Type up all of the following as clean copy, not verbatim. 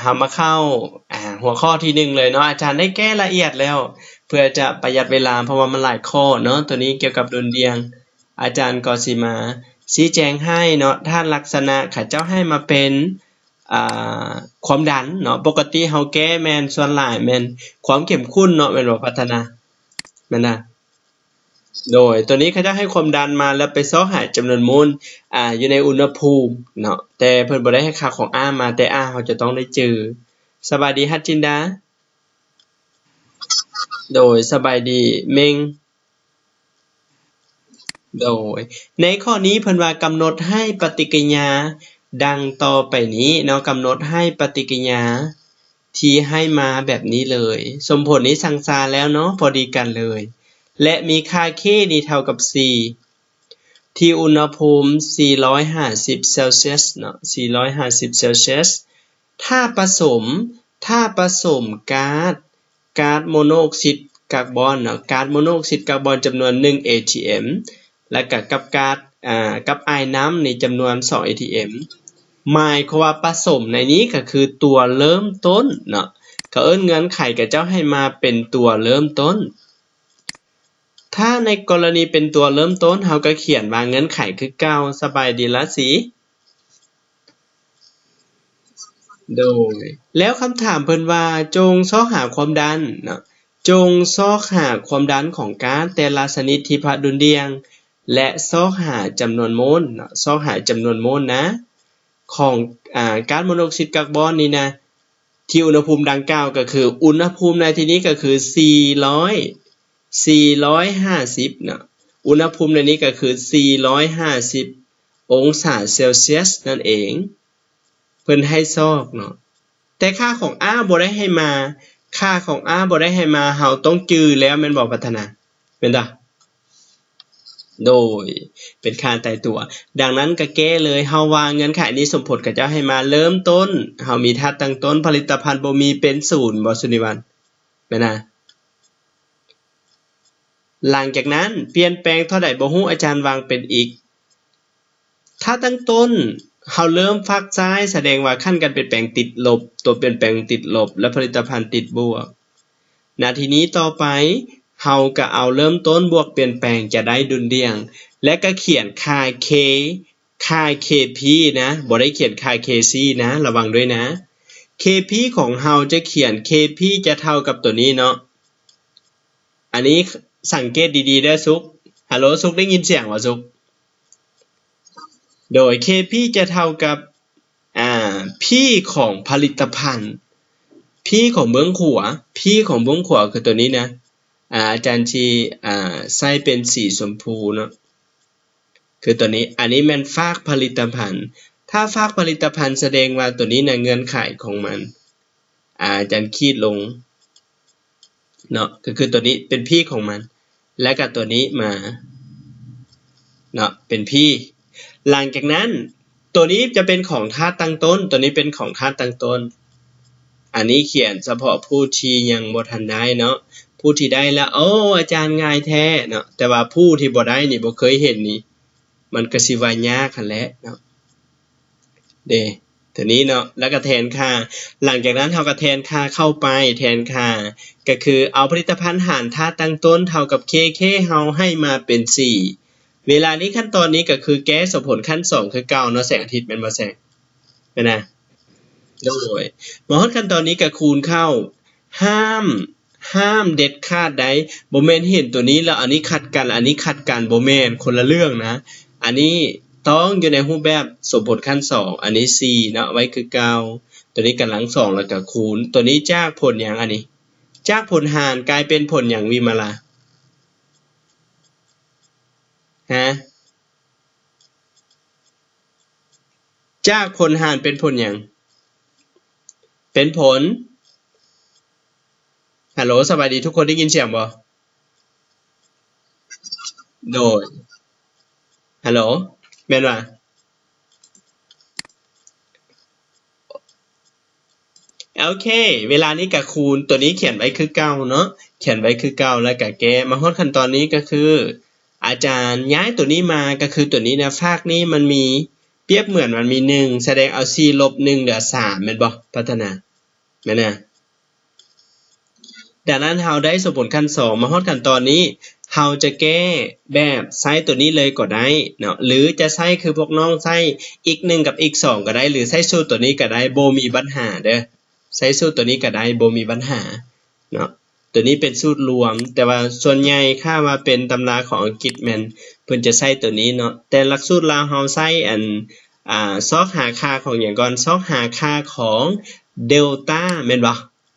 เรามาเข้าหัวข้อที่1เลยเนาะอาจารย์ได้แก้ละเอียดแล้วเพื่อจะประหยัดเวลาเพราะว่ามันหลายข้อเนาะตัวนี้เกี่ยวกับดุลเดียงอาจารย์ก็สิมาชี้แจงให้เนาะถ้าลักษณะเขาเจ้าให้มาเป็นความดันเนาะปกติเฮาแก้แม่นส่วนหลายแม่นความเข้มข้นเนาะแม่นบ่พัฒนาแม่นนะโดยตัวนี้เขาจะให้ความดันมาแล้วไปซอกหาจำนวนโมลอยู่ในอุณหภูมิเนาะแต่เพิ่นบ่ได้ให้ค่าของ R มาแต่ R เฮาจะต้องได้เจอสบายดีฮัจจินดาโดยสบายดีเมงโดยในข้อนี้เพิ่นว่ากำหนดให้ปฏิกิริยาดังต่อไปนี้เนาะกำหนดให้ปฏิกิริยาที่ให้มาแบบนี้เลยสมผลนี้สั่งซาแล้วเนาะพอดีกันเลยและมีค่า K นี่เท่ากับ 4 ที่อุณหภูมิ450เซลเซียสเนาะ450เซลเซียสถ้าผสมก๊าซโมโนอกไซด์คาร์บอนเนาะก๊าซโมโนอกไซด์คาร์บอนจำนวน1 atm แล้วก็กับก๊าซกับไอน้ำในจำนวน2 atm หมายความว่าผสมในนี้ก็คือตัวเริ่มต้นเนาะเขาเอิ้นเงื่อนไขกับเจ้าให้มาเป็นตัวเริ่มต้นถ้าในกรณีเป็นตัวเริ่มต้นเฮาก็เขียนว่าเงื่อนไขคือเก่าสบายดีละสิโดยแล้วคำถามเพิ่นว่าจงซอกหาความดันเนาะจงซอกหาความดันของก๊าซแต่ละชนิดที่พดุลเดียงและซอกหาจำนวนโมลเนาะซอกหาจำนวนโมลนะของก๊าซโมโนอกไซด์คาร์บอนนี่นะที่อุณหภูมิดังกล่าวก็คืออุณหภูมิในที่นี้ก็คือ450เนาะอุณหภูมิในนี้ก็คือ450องศาเซลเซียสนั่นเองเพิ่นให้ซอกเนาะแต่ค่าของ R บ่ได้ให้มาค่าของ R บ่ได้ให้มาเฮาต้องจื้อแล้วแม่นบ่พัฒนาเป็นบ่โดยเป็นค่าตายตัวดังนั้นก็แก้เลยเฮาว่าเงื่อนไขนี้สมผลกับเจ้าให้มาเริ่มต้นเฮามีธาตุตั้งต้นผลิตภัณฑ์บ่มีเป็น0บ่สุนิวันแม่นนะหลังจากนั้นเปลี่ยนแปลงเท่าใดบ่ฮู้อาจารย์วางเป็นอีกถ้าตั้งต้นเฮาเริ่มฟักซ้ายแสดงว่าขั้นการเปลี่ยนแปลงติดลบตัวเปลี่ยนแปลงติดลบและผลิตภัณฑ์ติดบวกนาทีนี้ต่อไปเฮาก็เอาเริ่มต้นบวกเปลี่ยนแปลงจะได้ดุลเดียงและก็เขียนค่า K ค่า KP นะบ่ได้เขียนค่า KC นะระวังด้วยนะ KP ของเฮาจะเขียน KP จะเท่ากับตัวนี้เนาะอันนี้สังเกตดีๆเด้อซุกฮัลโหลซุกได้ยินเสียงบ่ซุกโดย KP จะเท่ากับP ของผลิตภัณฑ์ P ของเบื้องขวา P ของเบื้องขวาคือตัวนี้นะอาจารย์ชี้ใส่เป็นสีชมพูเนาะคือตัวนี้อันนี้แม่นฝากผลิตภัณฑ์ถ้าฝากผลิตภัณฑ์แสดงว่าตัวนี้นะเงื่อนไขของมันอาจารย์ขีดลงเนาะก็คือตัวนี้เป็นพี่ของมันและกับตัวนี้มาเนาะเป็นพี่หลังจากนั้นตัวนี้จะเป็นของธาตุตั้งต้นตัวนี้เป็นของธาตุตั้งต้นอันนี้เขียนเฉพาะผู้ที่ยังบ่ทันได้เนาะผู้ที่ได้แล้วโอ้อาจารย์ง่ายแท้เนาะแต่ว่าผู้ที่บ่ได้นี่บ่เคยเห็นนี่มันก็สิว่ายากคั่นแหละเนาะตัวนี้เนาะแล้วก็แทนค่าหลังจากนั้นเฮาก็แทนค่าเข้าไปแทนค่าก็คือเอาผลิตภัณฑ์หารธาตุตั้งต้นเท่ากับ KK เฮาให้มาเป็น4เวลานี้ขั้นตอนนี้ก็คือแก้สมผลขั้น2คือเก่าเนาะแสงอาทิตย์แม่นบ่แสงแม่นนะโดยมาฮอดขั้นตอนนี้ก็คูณเข้าห้ามเด็ดขาดใดบ่แม่นเห็นตัวนี้แล้วอันนี้ขัดกันอันนี้ขัดกันบ่แม่นคนละเรื่องนะอันนี้ต้องอยู่ในรูปแบบสมผลขั้น2อันนี้4เนาะไว้คือเก่าตัวนี้กำลัง2แล้วก็คูณตัวนี้จากผลหยังอันนี้จากผลหารกลายเป็นผลหยังวิมาลาจากผลหารเป็นผลหยังเป็นผลฮัลโหลสบายดีทุกคนได้ยินเสียงบ่โดยฮัลโหลแม่นว่าโอเคเวลานี้ก็คูณตัวนี้เขียนไว้คือเก่าเนาะเขียนไว้คือเก่าแล้วก็แก้มาฮอดขั้นตอนนี้ก็คืออาจารย์ย้ายตัวนี้มาก็คือตัวนี้นะฝากนี้มันมีเปรียบเหมือนมันมี1แสดงเอา4ลบ1เหลือ3แม่นบ่พัฒนา แม่นนะดังนั้นเราได้สมผลขั้น2มาฮอดขั้นตอนนี้เราจะแก้แบบใช้ตัวนี้เลยก็ได้เนาะหรือจะใช้คือพวกน้องใช้อีก1กับอีก2ก็ได้หรือใช้สูตรตัวนี้ก็ได้บ่มีปัญหาเด้อใช้สูตรตัวนี้ก็ได้บ่มีปัญหาเนาะตัวนี้เป็นสูตรรวมแต่ว่าส่วนใหญ่ค่าว่าเป็นตำราของอังกฤษแม่นเพิ่นจะใช้ตัวนี้เนาะแต่หลักสูตรลาวเฮาใช้ซอกหาค่าของหยังก่อนซอกหาค่าของเดลต้าแม่นบ่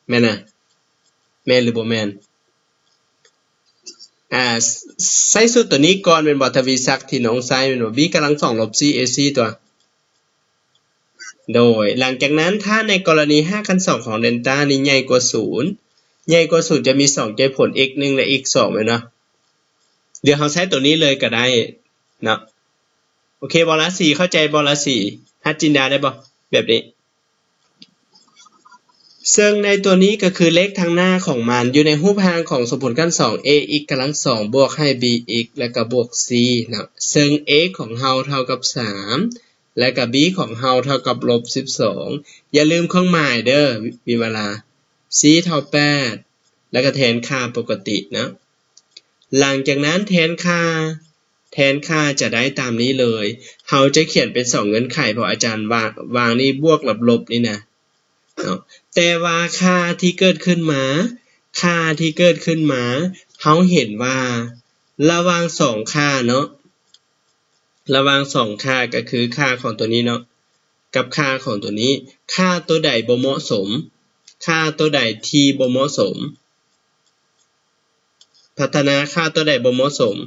แม่นน่ะแม่นหรือบ่แม่นใช้สูตรตัวนี้ก่อนเป็นบ่ทวีศักดิ์ที่น้องใช้เป็นบ่ b กำลัง2ลบ c ac ตัวโดยหลังจากนั้นถ้าในกรณี5คัน2ของเดลต้านี้ใหญ่กว่า0ใหญ่กว่า0จะมี2ใจผล x 1และ x 2แม่นเนาะเดี๋ยวเราใช้ตัวนี้เลยก็ได้เนาะโอเคบอละ4เข้าใจบอละ4ฮัดจินดาได้บ่แบบนี้ซึ่งในตัวนี้ก็คือเลขทางหน้าของมันอยู่ในรูปหางของสมผลขั้น2 ax กำลัง2บวกให้ bx แล้วก็บวก c นะซึ่ง x ของเราเท่ากับ3และก็ b ของเราเท่ากับ-12อย่าลืมเครื่องหมายเด้อมีเวลา c เท่า8แล้วก็แทนค่าปกตินะหลังจากนั้นแทนค่าจะได้ตามนี้เลยเราจะเขียนเป็น2เงื่อนไขเพราะอาจารย์วางนี่บวกลบนี่นะแต่ว่าค่าที่เกิดขึ้นมาเราเห็นว่าระหว่าง2ค่าเนาะระหว่าง2ค่าก็คือค่าของตัวนี้เนาะกับค่าของตัวนี้ค่าตัวใดบ่เหมาะสมค่าตัวใดที่บ่เหมาะสมพัฒนาค่าตัวใดบ่เหมาะสม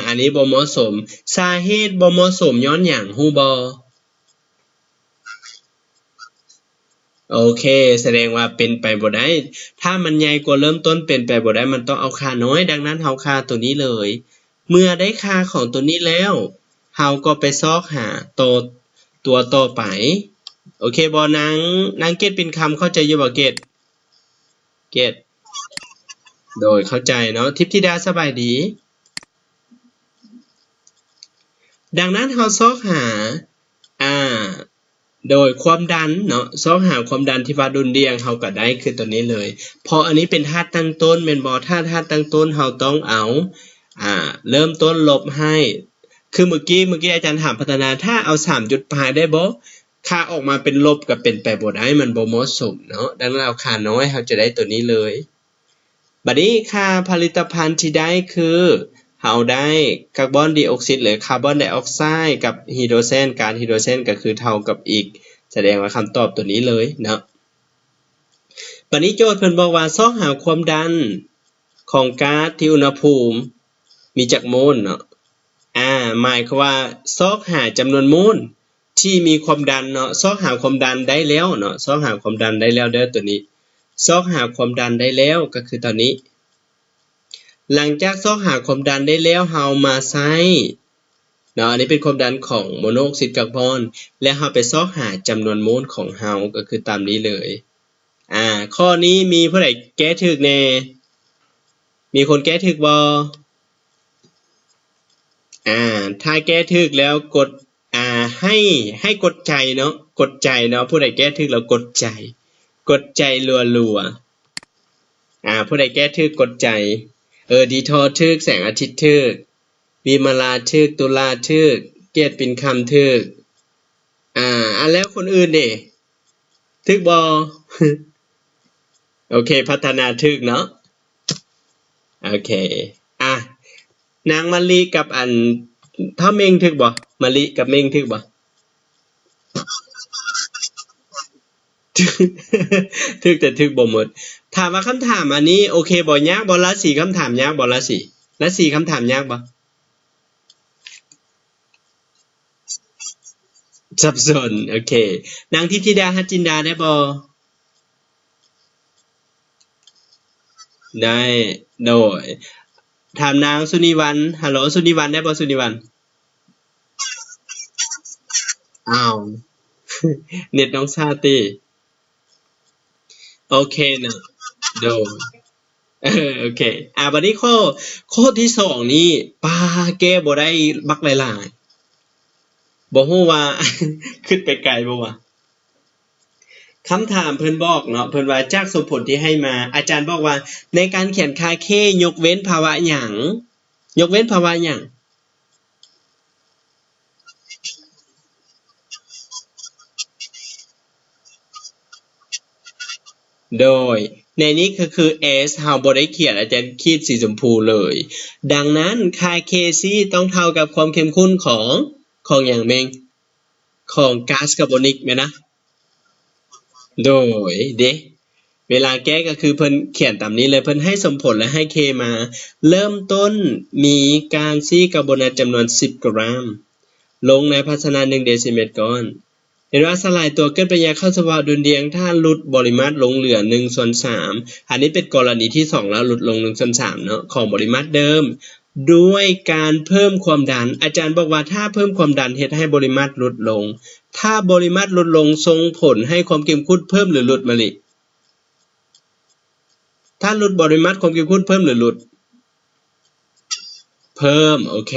อันนี้บ่เหมาะสมสาเหตุบ่เหมาะสมย้อนหยังฮู้บ่โอเคแสดงว่าเป็นไปบ่ได้ถ้ามันใหญ่กว่าเริ่มต้นเป็นไปบ่ได้มันต้องเอาค่าน้อยดังนั้นเฮาค่าตัวนี้เลยเมื่อได้ค่าของตัวนี้แล้วเฮาก็ไปซอกหาตัวต่อไปโอเคบ่นางเกตเป็นคำเข้าใจอยู่บ่เกตโดยเข้าใจเนาะทิพธิดาสบายดีดังนั้นเราซอกหาโดยความดันเนาะซอกหาความดันที่ว่าดุลเรียงเราก็ได้คือตัวนี้เลยเพราะอันนี้เป็นธาตุตั้งต้นแม่นบ่ธาตุตั้งต้นเราต้องเอาเริ่มต้นลบให้คือเมื่อกี้อาจารย์ถามพัฒนาถ้าเอา3จุดปลายได้บ่ค่าออกมาเป็นลบก็เป็นไปบ่ได้มันบ่เหมาะสมเนาะดังนั้นเอาค่าน้อยเราจะได้ตัวนี้เลยบัดนี้ค่าผลิตภัณฑ์ที่ได้คือเราได้คาร์บอนไดออกไซด์หรือคาร์บอนไดออกไซด์กับไฮโดรเจนการไฮโดรเจนก็คือเท่ากับอีกแสดงว่าคำตอบตัวนี้เลยเนาะบัดนี้โจทย์เพิ่นบอกว่าซอกหาความดันของก๊าซที่อุณหภูมิมีจักโมลเนาะหมายความว่าซอกหาจำนวนโมลที่มีความดันเนาะซอกหาความดันได้แล้วเนาะซอกหาความดันได้แล้วเด้อตัวนี้ซอกหาความดันได้แล้วก็คือตอนนี้หลังจากซอกหาความดันได้แล้วเฮามาใช้เนาะอันนี้เป็นความดันของโมโนออกไซด์คาร์บอนและเฮาไปซอกหาจำนวนโมลของเฮาก็คือตามนี้เลยข้อนี้มีผู้ใดแก้ถูกแน่มีคนแก้ถูกบ่ถ้าแก้ถูกแล้วกดให้กดใจเนาะกดใจเนาะผู้ใดแก้ถูกแล้วกดใจรัวๆผู้ใดแก้ถูกกดใจดีทอถูกแสงอาทิตย์ถูกวิมาลาถูกตุลาถูกเกตปิ่นคำถูกแล้วคนอื่นเด้ถูกบ่ โอเคพัฒนาถูกเนาะโอเคนางมะลิกับถ้าเมงถูกบ่มะลิกับเมงถูกบ่ ถูกแต่ถูกบ่หมดถามว่าคำถามอันนี้โอเคบ่ยากบ่ละ4คำถามยากบ่ละ4ละ4คำถามยากบ่สับสนโอเคนางทิพธิดาฮัจจินดาได้บ่ได้โดยถามนางสุนิวันฮัลโหลสุนิวันได้บ่สุนิวันอ้าวเน็ตน้องชาติโอเคเนาะโดยโอเคบัดนี้ข้อที่2นี้ปาแก้บ่ได้บักหลาย บ่ฮู้ว่า ขึ้นไปไกลบ่วะคำถามเพิ่นบอกเนาะเพิ่นว่าจากสมผลที่ให้มา อาจารย์บอกว่าในการเขียนคาเคยกเว้นภาวะหยังยกเว้นภาวะหยังโดยในนี้ก็คือ S เฮาบ่ได้เขียนอาจารย์ขีดสีชมพูเลย ดังนั้นคา Kc ต้องเท่ากับความเข้มข้นของอย่างเมงของก๊าซคาร์บอนิกแม่นนะโดยเด้เวลาแก้ก็คือเพิ่นเขียนตามนี้เลยเพิ่นให้สมผลและให้ K มา เริ่มต้นมีการซีคาร์บอเนตจำนวน10 กรัม ลงในภาชนะ1เดซิเมตรก่อน เห็นว่าสลายตัวเกิดปฏิกิริยาเข้าสภาวะดุลเดียงถ้าลดปริมาตรลงเหลือ1/3อันนี้เป็นกรณีที่2แล้วลดลง1/3เนาะของปริมาตรเดิมด้วยการเพิ่มความดันอาจารย์บอกว่าถ้าเพิ่มความดันเฮ็ดให้ปริมาตรลดลงถ้าปริมาตรลดลงส่งผลให้ความเข้มข้นเพิ่มหรือลดมะลิถ้าลดปริมาตรความเข้มข้นเพิ่มหรือลดเพิ่มโอเค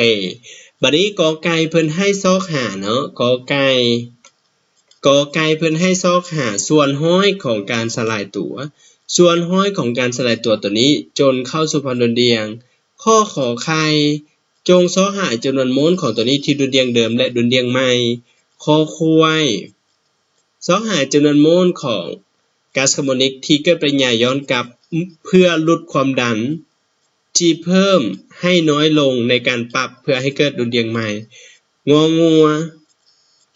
บัดนี้กอไก่เพิ่นให้ซอกหาเนาะกอไก่เพิ่นให้ซอกหาส่วนห้อยของการสลายตัวส่วนห้อยของการสลายตัวนี้จนเข้าสู่ความดุลเดียงข้อขอไข่จงซอกหาจำนวนโมลของตัวนี้ที่ดุลเดียงเดิมและดุลเดียงใหม่คอควายซอกหาจำนวนโมลของก๊าซคาร์บอนิกที่เกิดปฏิกิริยาย้อนกลับเพื่อลดความดันที่เพิ่มให้น้อยลงในการปรับเพื่อให้เกิดดุลเดียงใหม่งองัว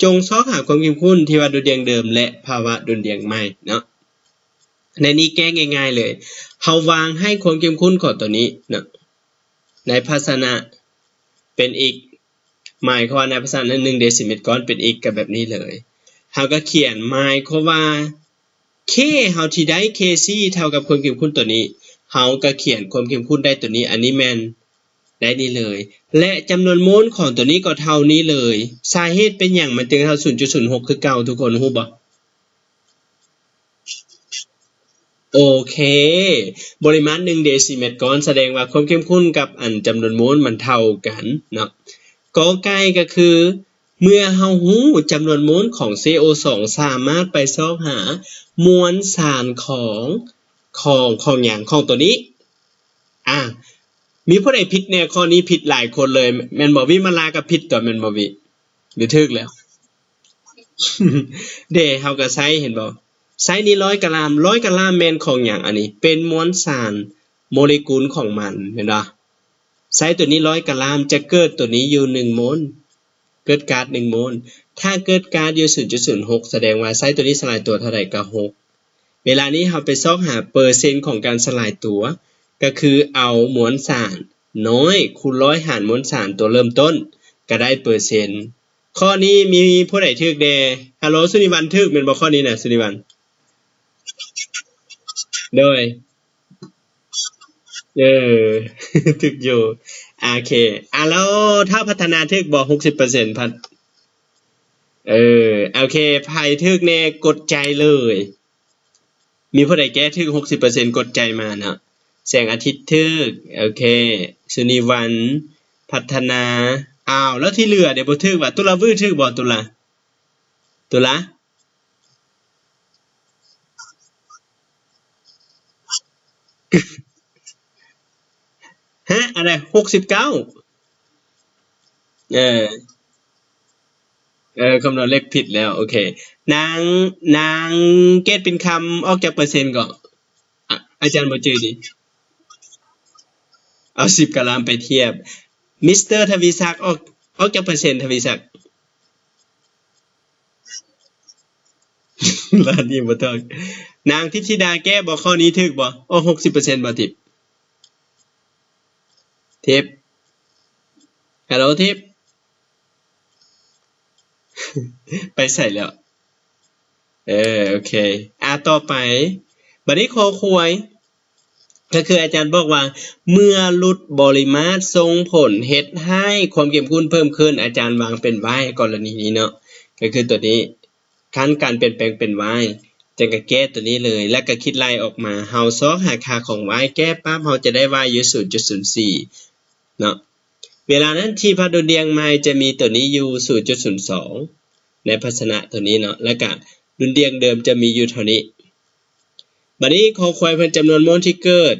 จงซอกหาความเข้มข้นที่ว่าดุลเดียงเดิมและภาวะดุลเดียงใหม่เนาะในนี้แก้ง่ายๆเลยเฮาวางให้ความเข้มข้นของตัวนี้เนาะในภาชนะเป็นอีกหมายความว่าในภาชนะ1เดซิเมตรก้อนเป็นอีกกับแบบนี้เลยเฮาก็เขียนหมายความว่า K เฮาที่ได้ Kc เท่ากับความเข้มข้นตัวนี้เฮาก็เขียนความเข้มข้นได้ตัวนี้อันนี้แม่นได้นี่เลยและจำนวนโมลของตัวนี้ก็เท่านี้เลยสาเหตุเป็นอย่างมันจึงเท่า 0.06 คือเก่าทุกคนรู้บ่โอเคปริมาณ1เดซิเมตรก้อนแสดงว่าความเข้มข้นกับอันจำนวนโมลมันเท่ากันเนาะกอไก่ก็คือเมื่อเฮารู้จำนวนโมลของ CO2 สามารถไปซอกหามวลสารของอย่างของตัวนี้มีผู้ใดผิดเนี่ยข้อนี้ผิดหลายคนเลยแม่นบ่วิมาลากับผิดต่อแม่นบ่วิหรือถูกแล้ว เด้เฮาก็ใช้เห็นบ่ใช้นี่100 กรัม100 กรัมแม่นของหยังอันนี้เป็นมวลสารโมเลกุลของมันเห็นบ่ใช้ตัวนี้100 กรัมจะเกิดตัวนี้อยู่1โมลเกิดก๊าซ1โมลถ้าเกิดก๊าซอยู่ 0.06 แสดงว่าใช้ตัวนี้สลายตัวเท่าใดก็6เวลานี้เฮาไปซอกหาเปอร์เซ็นต์ของการสลายตัวก็คือเอามวลสารน้อยคูณ100หารมวลสารตัวเริ่มต้นก็ได้เปอร์เซ็นต์ข้อนี้มีผู้ใดถูกแน่ฮัลโหลสุนิวันถูกแม่นบ่ข้อนี้น่ะสุนิวันโดยเออ ถูกอยู่โอเคแล้วถ้าพัฒนาถูกบ่ 60% พัดโอเคไผถูกแน่กดใจเลยมีผู้ใดแก้ถูก 60% กดใจมาเนาะแสงอาทิตย์ถูกโอเคสุนิวันพัฒนาแล้วที่เหลือเดี๋ยวบ่ถูกว่าตุลาวื้อถูกบ่ตุลาฮะอะไร69เออคำนวณเลขผิดแล้วโอเคนางเกตเป็นคำออกจากเปอร์เซ็นต์ก็อาจารย์บ่จื้อดิเอา10กะลามไปเทียบมิสเตอร์ทวีศักดิ์ออกจากเปอร์เซ็นต์ทวีศักดิ์ร้านนี้บ่ต้องนางทิพย์ธิดาแก้บ่ข้อนี้ถูกบ่60%บ่ทิพย์ฮัลโหลทิพย์ไปใส่แล้วโอเคต่อไปบัดนี้คอควายก็คืออาจารย์บอกว่าเมื่อลดปริมาตรส่งผลเฮ็ดให้ความเข้มข้นเพิ่มขึ้นอาจารย์วางเป็น y กรณีนี้เนาะก็คือตัวนี้ขั้นการเปลี่ยนแปลงเป็น y จังก็แก้ตัวนี้เลยแล้วก็คิดไล่ออกมาเฮาซอกหาค่าของ y แก้ปั๊บเฮาจะได้ y อยู่ 0.04 เนาะ เวลานั้นที่พระดุลเดียงไม้จะมีตัวนี้อยู่ 0.02 ในภาชนะตัวนี้เนาะแล้วก็ดุลเดียงเดิมจะมีอยู่เท่านี้บัดนี้ขอควายเพิ่นจำนวนโมลที่เกิด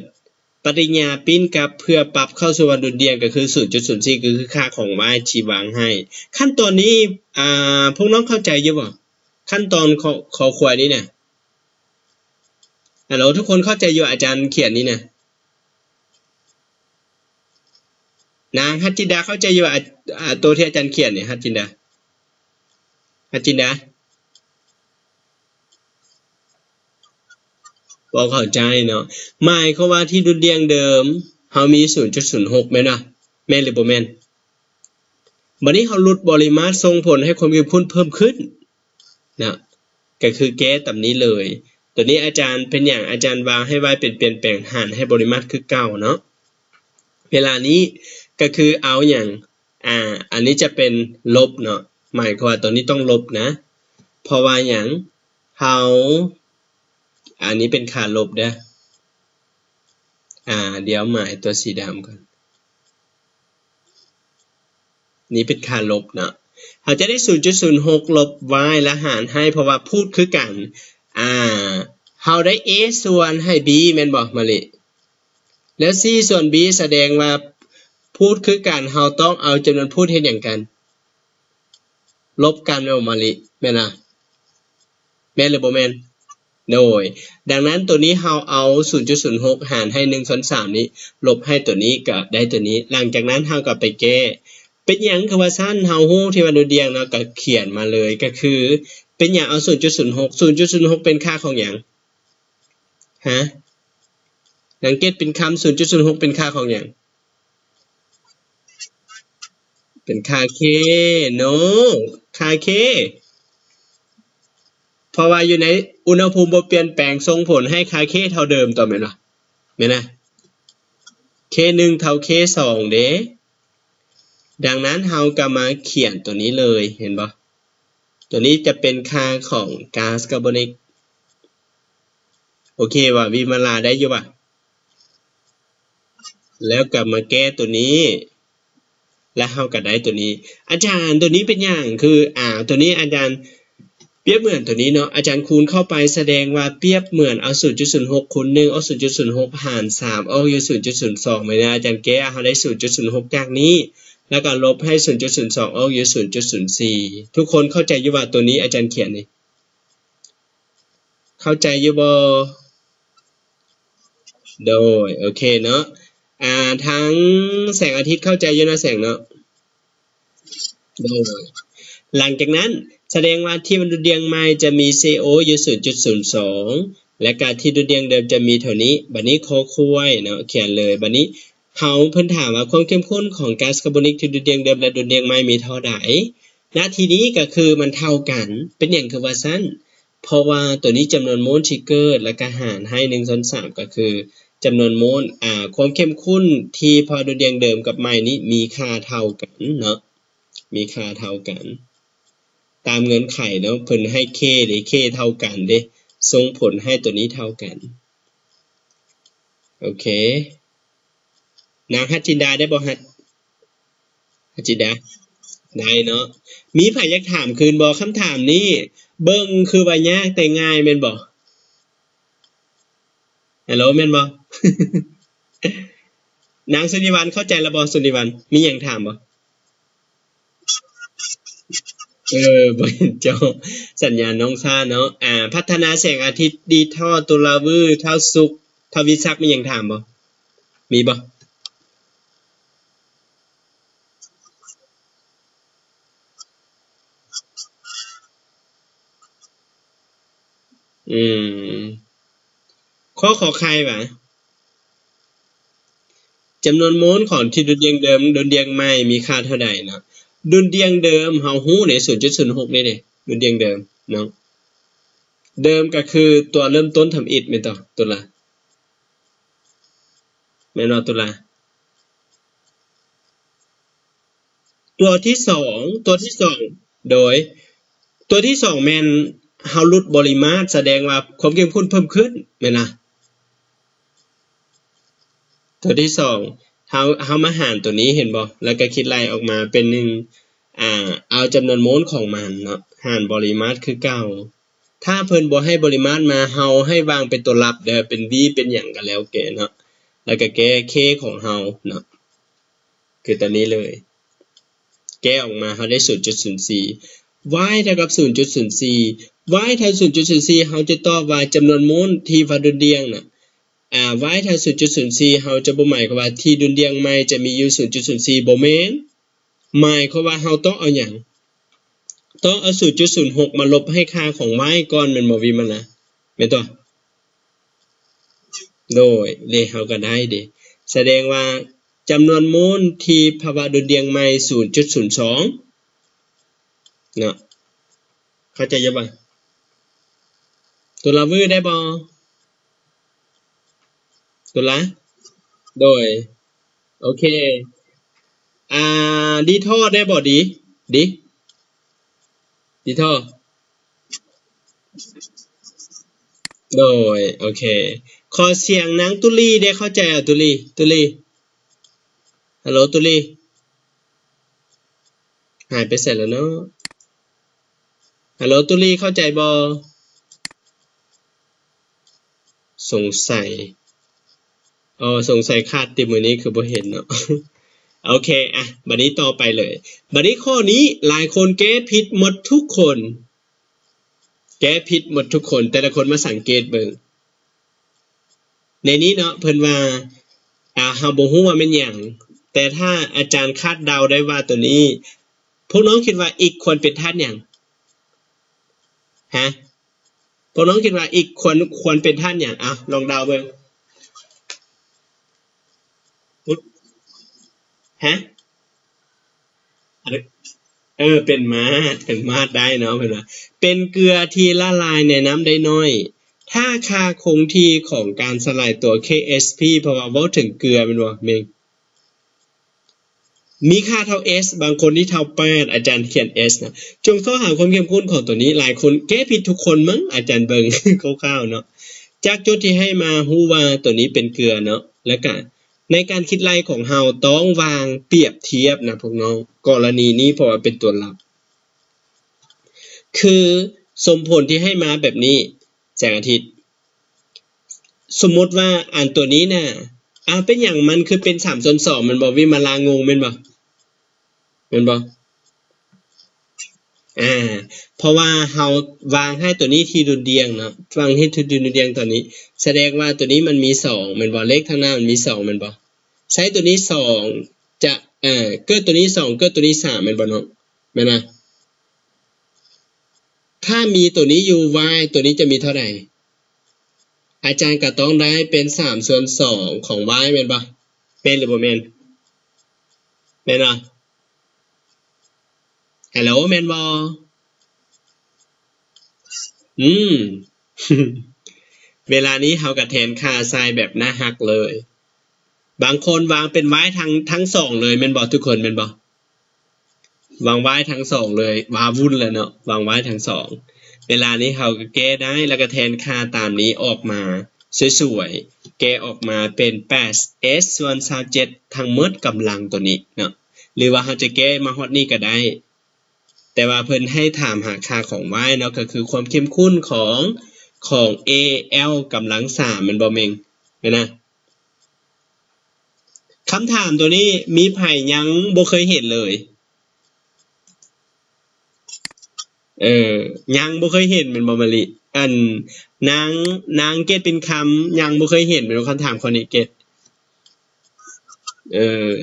ปฏิญญาปิ้นกับเพื่อปรับเข้าสู่ดุลเดียงก็คือ 0.04 คือค่าของไม้ที่วางให้ขั้นตอนนี้พวกน้องเข้าใจอยู่บ่ขั้นตอนขอควายนี้เนี่ยฮัลโหลทุกคนเข้าใจอยู่อาจารย์เขียนนี่นะนางฮัจจินดาเข้าใจอยู่ตัวที่อาจารย์เขียนเนี่ยฮัจจินดาบ่เข้าใจเนาะหมายความว่าที่ดุลเดียงเดิมเฮามี 0.06 แม่นบ่แม่นหรือบ่แม่นบัดนี้เฮาลดปริมาตรส่งผลให้ความเข้มข้นเพิ่มขึ้นนะก็คือแก้ตามนี้เลยตัวนี้อาจารย์เป็นอย่างอาจารย์วางให้ไว้เป็นเปลี่ยนแปลงหารให้ปริมาตรคือเก่าเนาะเวลานี้ก็คือเอาอย่างอันนี้จะเป็นลบเนาะหมายความว่าตัวนี้ต้องลบนะเพราะว่าอย่างเฮาอันนี้เป็นค่าลบเด้อเดี๋ยวหมายตัวสีดำก่อนนี่เป็นค่าลบเนาะเราจะได้ 0.06 ลบ y และหารให้เพราะว่าพูดคือกันเราได้ a ส่วนให้ b แม่นบ่มาลิแล้ว c ส่วน b แสดงว่าพูดคือกันเราต้องเอาจำนวนพูดเฮ็ดหยังกันลบกันเอามาลิแม่นล่ะแม่นหรือบ่แม่นโดยดังนั้นตัวนี้เราเอา 0.06 หารให้1/3นี้ลบให้ตัวนี้ก็ได้ตัวนี้หลังจากนั้นเราก็ไปแก้เป็นหยังคือว่าซั่นเฮาฮู้ที่ว่าดุลเดียงเนาะก็เขียนมาเลยก็คือเป็นหยังเอา 0.06 เป็นค่าของหยังสังเกตเป็นคำ 0.06 เป็นค่าของหยังเป็นค่า k เนาะค่า k เพราะว่าอยู่ในอุณหภูมิบ่เปลี่ยนแปลงส่งผลให้ค่า k เท่าเดิมต่อแม่นบ่แม่นนะ k1 เท่า k2 เด้ดังนั้นเราก็มาเขียนตัวนี้เลยเห็นบ่ตัวนี้จะเป็นค่าของก๊าซคาร์บอนิกโอเคว่ะวิมาลาได้อยู่ป่ะแล้วกลับมาแก้ตัวนี้แล้วเราก็ได้ตัวนี้อาจารย์ตัวนี้เป็นอย่างคือตัวนี้อาจารย์เปรียบเหมือนตัวนี้เนาะอาจารย์คูณเข้าไปแสดงว่าเปรียบเหมือนเอา 0.06 คูณ1เอา 0.06 หาร3เอาอยู่ 0.02 ไม่ได้อาจารย์แก้เราได้ 0.06 จากนี้แล้วก็ลบให้ 0.02 ออกอยู่ 0.04 ทุกคนเข้าใจอยู่ว่าตัวนี้อาจารย์เขียนนี่เข้าใจอยู่บ่โดยโอเคเนาะทั้งแสงอาทิตย์เข้าใจอยู่นะแสงเนาะโดยหลังจากนั้นแสดงว่าที่ดุลเดียงไม้จะมี CO อยู่ 0.02 และการที่ดุลเดียงเดิมจะมีเท่านี้บัดนี้คอควายเนาะเขียนเลยบัดนี้เฮาเพิ่นถามว่าความเข้มข้นของก๊าซคาร์บอนิกที่ดุลเดียงเดิมและดุลเดียงไม้มีเท่าใดณทีนี้ก็คือมันเท่ากันเป็นหยังคือว่าซั่นเพราะว่าตัวนี้จำนวนโมลที่เกิดและก็หารให้ 1/3 ก็คือจำนวนโมลความเข้มข้นที่พอดุลเดียงเดิมกับไม้นี้มีค่าเท่ากันเนาะมีค่าเท่ากันตามเงื่อนไขเนาะเพิ่นให้ k หรือ k เท่ากันเด้ส่งผลให้ตัวนี้เท่ากันโอเคนางฮัจจินดาได้บ่ฮัจจินดาได้เนาะมีไผอยากถามคืนบ่คำถามนี้เบิ่งคือว่ายากแต่ง่ายแม่นบ่ฮัลโหลแม่นบ่ นางสุนิวันเข้าใจแล้วบ่สุนิวันมีหยังถามบ่บ่เห็นจอสัญญาณน้องซ่าเนาะพัฒนาแสงอาทิตย์ดีท่อตุลามืดเท่าสุขทวิศักดิ์มีหยังถามบ่มีบ่ข้อขอใครวะจำนวนโมลของที่ดุลเดียงเดิมดุลเดียงใหม่มีค่าเท่าใดเนาะดุลเดียงเดิมเฮาฮู้ใน 0.06 นี่เด้ดุลเดียงเดิมเนาะเดิมก็คือตัวเริ่มต้นทำอิฐแม่นต่อตัวละแม่นบ่ตัวละตัวที่2โดยตัวที่2แม่นเฮาลดปริมาตรแสดงว่าความเข้มข้นเพิ่มขึ้นแม่นล่ะตัวที่ เฮามาหารตัวนี้เห็นบ่แล้วก็คิดไล่ออกมาเป็นเอาจำนวนโมลของมันเนาะหารปริมาตรคือเก่าถ้าเพิ่นบ่ให้ปริมาตรมาเฮาให้วางเป็นตัวรับเด้อเป็น v เป็นหยังก็แล้วแกเนาะแล้วก็แก้ k ของเฮาเนาะคือตัวนี้เลยแก้ออกมาเฮาได้ 0.04 y เท่ากับ 0.04 y เท่า 0.04 เฮาจะตอบว่าจำนวนโมลที่ว่าดุลเดียงน่ะy เท่า 0.04 เฮาจะบ่หมายความว่าที่ดุลเดียงใหม่จะมีอยู่ 0.04 บ่แม่นหมายความว่าเฮาต้องเอาหยังต้องเอา 0.06 มาลบให้ค่าของ y ก่อนแม่นบ่วิมันนะแม่นตัวโดยเลยเฮาก็ได้เด้แสดงว่าจำนวนโมลที่ภาวะดุลเดียงใหม่ 0.02 เนาะเข้าใจยังบ่ตัวละวื้อได้บ่ตัวละโดยโอเคดีท่อได้บ่ดีท่อโดยโอเคขอเสียงนางตุลีได้เข้าใจตุลีฮัลโหลตุลีหายไปเสร็จแล้วเนาะฮัลโหลตุลีเข้าใจบ่สงสัยสงสัยขาดติมื้อนี้คือบ่เห็นเนาะโอเคบัดนี้ต่อไปเลยบัดนี้ข้อนี้หลายคนแก้ผิดหมดทุกคนแก้ผิดหมดทุกคนแต่ละคนมาสังเกตเบิ่งในนี้เนาะเพิ่นว่าเฮาบ่ฮู้ว่าแม่นหยังแต่ถ้าอาจารย์คาดเดาได้ว่าตัวนี้พวกน้องคิดว่าอีกควรเป็นธาตุหยังฮะพวกน้องคิดว่าอีกควรเป็นธาตุหยังลองเดาเบิ่งฮะเป็นมาดได้เนาะเพิ่นว่าเป็นเกลือที่ละลายในน้ำได้น้อยถ้าค่าคงที่ของการสลายตัว KSP เพราะว่าเว้าถึงเกลือแม่นบ่เมงมีค่าเท่า S บางคนที่เท่า8อาจารย์เขียน S นะจงเข้าหาความเข้มข้นของตัวนี้หลายคนแก้ผิดทุกคนมั้งอาจารย์เบิ่งคร่าวๆเนาะจากจุดที่ให้มาฮู้ว่าตัวนี้เป็นเกลือเนาะแล้วก็ในการคิดไล่ของเฮาต้องวางเปรียบเทียบนะพวกน้องกรณีนี้เพราะว่าเป็นตัวรับคือสมผลที่ให้มาแบบนี้แสงอาทิตย์สมมติว่าตัวนี้น่ะเป็นอย่างมันคือเป็น3/2มันบ่วิมาลางงแม่นบ่แม่นบ่เพราะว่าเฮาวางให้ตัวนี้ที่ดุลเดียงเนาะวางให้ที่ดุลเดียงตัวนี้แสดงว่าตัวนี้มันมี2แม่นบ่เลขข้างหน้ามันมี2แม่นบ่ใช้ตัวนี้2จะเกิดตัวนี้2เกิดตัวนี้3แม่นบ่เนาะแม่นนะถ้ามีตัวนี้อยู่ y ตัวนี้จะมีเท่าไหร่อาจารย์ก็ต้องได้เป็น3/2ของ y แม่นบ่เป็นหรือบ่แม่นแม่นบ่ฮัลโหลแม่นบ่เวลานี้เฮาก็แทนค่าทรายแบบน่าฮักเลยบางคนวางเป็นไว้ทั้ง2เลยแม่นบ่ทุกคนแม่นบ่วางไว้ทั้ง2เลยวาวุ่นแล้วเนาะวางไว้ทั้ง2เวลานี้เฮาก็แก้ได้แล้วก็แทนค่าตามนี้ออกมาสวยๆแก้ออกมาเป็น 8s ส่วน27ทั้งหมดกำลังตัวนี้เนาะหรือว่าเฮาจะแก้มาฮอดนี้ก็ได้แต่ว่าเพิ่นให้ถามหาค่าของ y เนาะก็คือความเข้มข้นของ al กำลัง3มันบ่แม่งแม่นนะคำถามตัวนี้มีไผยังบ่เคยเห็นเลยยังบ่เคยเห็นแม่นบ่มะลินางเกตเป็นคำยังบ่เคยเห็นแม่นบ่คำถามข้อนี้เกต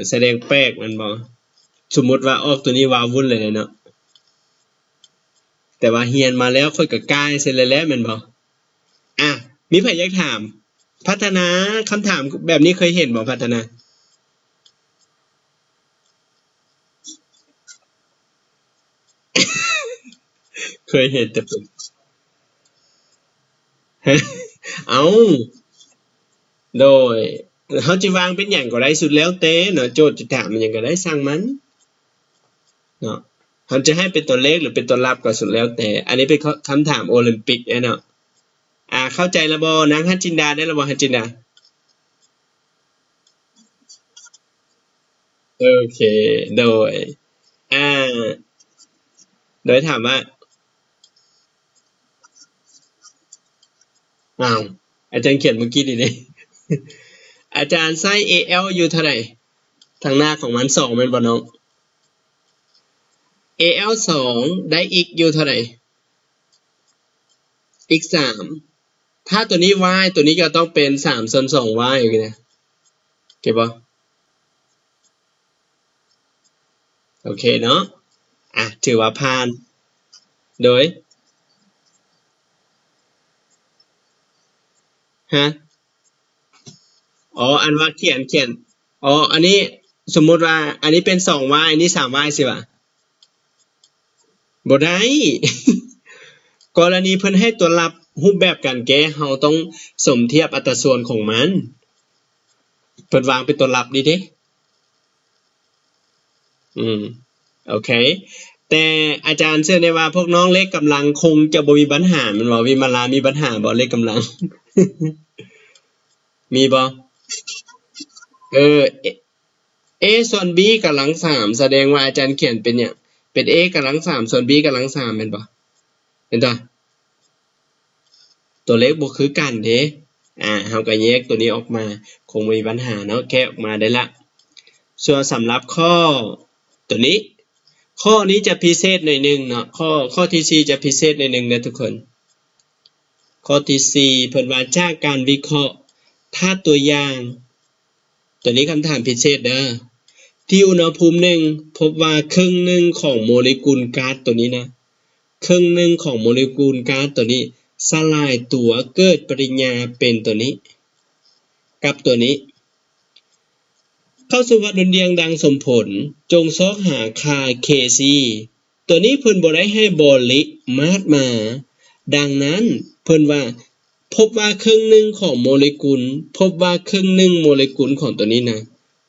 แสดงแปลกแม่นบ่สมมุติว่าออกตัวนี้ว้าวุ่นเลยเนาะแต่ว่าเรียนมาแล้วค่อยก็กายเสร็จแล้วแม่นบ่มีไผอยากถามพัฒนาคำถามแบบนี้เคยเห็นบ่พัฒนาเคยเห็นแต่เป็นเอาโดยเฮาสิวางเป็นหยังก็ได้สุดแล้วแต่เนาะโจทย์จะถามมันหยังก็ได้สร้างมันเนาะเฮาจะให้เป็นตัวเลขหรือเป็นตัวรับก็สุดแล้วแต่อันนี้เป็นคำถามโอลิมปิกเนาะเข้าใจแล้วบ่นางฮัจจินดาได้แล้วบ่ฮัจจินดา โอเคโดยอ่าโดยถามว่าอ้าวอาจารย์เขียนเมื่อกี้ดีเลยอาจารย์ใส่ AL อยู่เท่าไหร่ทางหน้าของมัน2เป็นบ่น้อง AL 2ได้ x อยู่เท่าไหร่ x 3ถ้าตัวนี้ y ตัวนี้ก็ต้องเป็น3ส่วน2 y อย่างนี้นะเก็บบ่โอเคเนาะถือว่าผ่านโดยฮะอันว่าเขียนอันนี้สมมุติว่าอันนี้เป็น2 y อันนี้3 y สิวะบ่ได้ กรณีเพิ่นให้ตัวรับรูปแบบการแก้เราต้องสมเทียบอัตราส่วนของมันเพิ่นวางเป็นตัวรับดีเด้โอเคแต่อาจารย์เชื่อได้ว่าพวกน้องเลขกำลังคงจะบ่มีปัญหามันบ่วิมาลามีปัญหาบ่เลขกำลัง มีบ่เออ a ส่วน b กำลัง3แสดงว่าอาจารย์เขียนเป็นเนี่ยเป็น a กำลัง3ส่วน b กำลัง3แม่นบ่เห็นบ่ตัวเลขบ่คือกันเด้เฮาก็แยกตัวนี้ออกมาคงไม่มีปัญหาเนาะแก้ออกมาได้ละส่วนสำหรับข้อตัวนี้ข้อนี้จะพิเศษหน่อยนึงเนาะข้อที่4จะพิเศษหน่อยนึงนะทุกคนข้อที่4เพิ่นว่าจากการวิเคราะห์ถ้าตัวอย่างตัวนี้คำถามพิเศษเด้อที่อุณหภูมิหนึ่งพบว่าครึ่งหนึ่งของโมเลกุลก๊าซตัวนี้นะครึ่งหนึ่งของโมเลกุลก๊าซตัวนี้สลายตัวเกิดปริญญาเป็นตัวนี้กับตัวนี้เข้าสู่วัดดุลเดียงดังสมผลจงซอกหาค่า Kc ตัวนี้เพิ่นบ่ได้ให้บริมาตรมาดังนั้นเพิ่นว่าพบว่าครึ่งหนึ่งของโมเลกุลพบว่าครึ่งหนึ่งโมเลกุลของตัวนี้นะ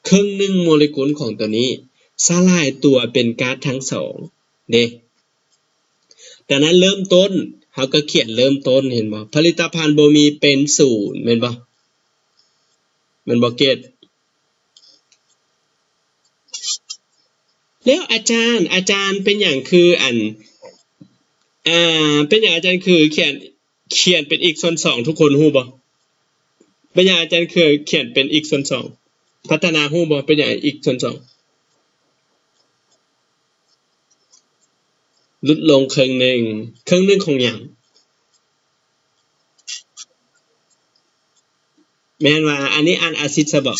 ครึ่งหนึ่งโมเลกุลของตัวนี้สลายตัวเป็นก๊าซทั้งสองเด้ดังนั้นเริ่มต้นเฮาก็เขียนเริ่มต้นเห็นบ่ผลิตภัณฑ์บ่มีเป็น0แม่นบ่แม่นบ่เกตแล้วอาจารย์เป็นอย่างคือเป็นอย่างอาจารย์คือเขียนเป็นอีกส่วน2ทุกคนฮู้บ่เป็นอย่างอาจารย์คือเขียนเป็นอีกส่วน2พัฒนาฮู้บ่เป็นอย่างอีกส่วน2ลดลงครึ่งหนึ่งของหยังแม่นว่าอันนี้อ่านอาซิดซะบ่